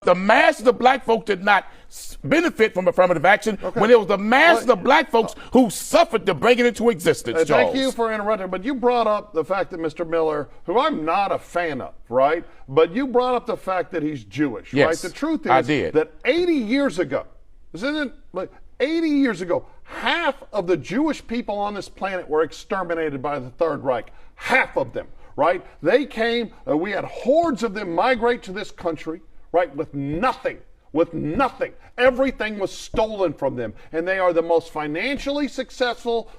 The masses of black folks did not benefit from affirmative action when it was the masses of black folks who suffered to bring it into existence, Charles. Thank you for interrupting, but you brought up the fact that Mr. Miller, who I'm not a fan of, right? But you brought up the fact that he's Jewish, yes, right? The truth I is did. that 80 years ago, this isn't like 80 years ago, half of the Jewish people on this planet were exterminated by the Third Reich. Half of them, right? They came, we had hordes of them migrate to this country, right, with nothing. With nothing. Everything was stolen from them. And they are the most financially successful,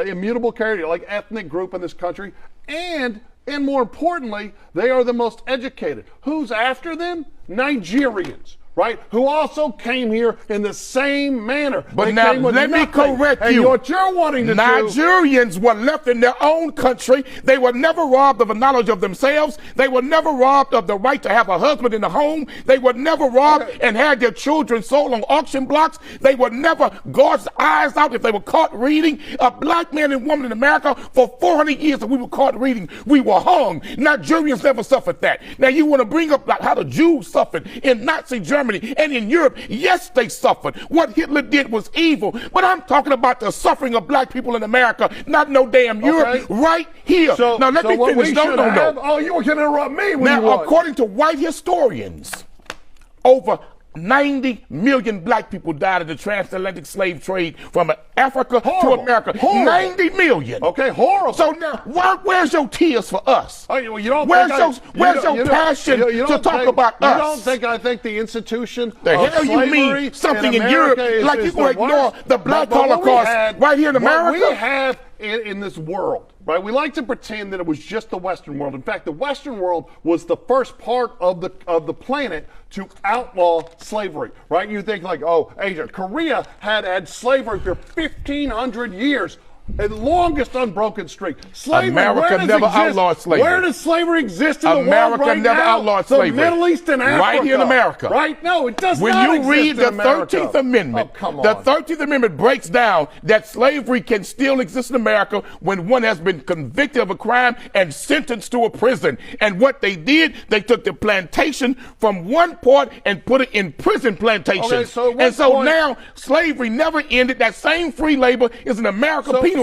immutable character, like ethnic group in this country. And more importantly, they are the most educated. Who's after them? Nigerians. Right? Who also came here in the same manner. But they now, let me correct you. And what you're wanting to Nigerians were left in their own country. They were never robbed of the knowledge of themselves. They were never robbed of the right to have a husband in the home. They were never robbed and had their children sold on auction blocks. They were never gouged eyes out if they were caught reading. A black man and woman in America, for 400 years if we were caught reading, we were hung. Nigerians never suffered that. Now you want to bring up like how the Jews suffered in Nazi Germany and in Europe. Yes, they suffered. What Hitler did was evil. But I'm talking about the suffering of black people in America, not no damn Europe, right here. So, now let me finish. No. Oh, you were going to interrupt me when now, according to white historians, over 90 million black people died in the transatlantic slave trade from Africa to America. 90 million. Okay, horrible. So now, where's your tears for us? Oh, you don't where's your passion to talk about us? You don't think I think the institution the of hell you mean something in Europe like you can ignore the black Holocaust right here in America? What we have in this world, right? We like to pretend that it was just the Western world. In fact, the Western world was the first part of the planet to outlaw slavery, right? You think like, oh, Asia, Korea had slavery for 1,500 years. The longest unbroken streak. Slavery, America never outlawed slavery. Where does slavery exist in the world America right never now? outlawed slavery. The Middle East and Africa. Right here in America. Right? No, it does when not you exist read the in America. 13th Amendment, oh, come on. the 13th Amendment breaks down that slavery can still exist in America when one has been convicted of a crime and sentenced to a prison. And what they did, they took the plantation from one part and put it in prison plantations. Okay, so now slavery never ended. That same free labor is an American piece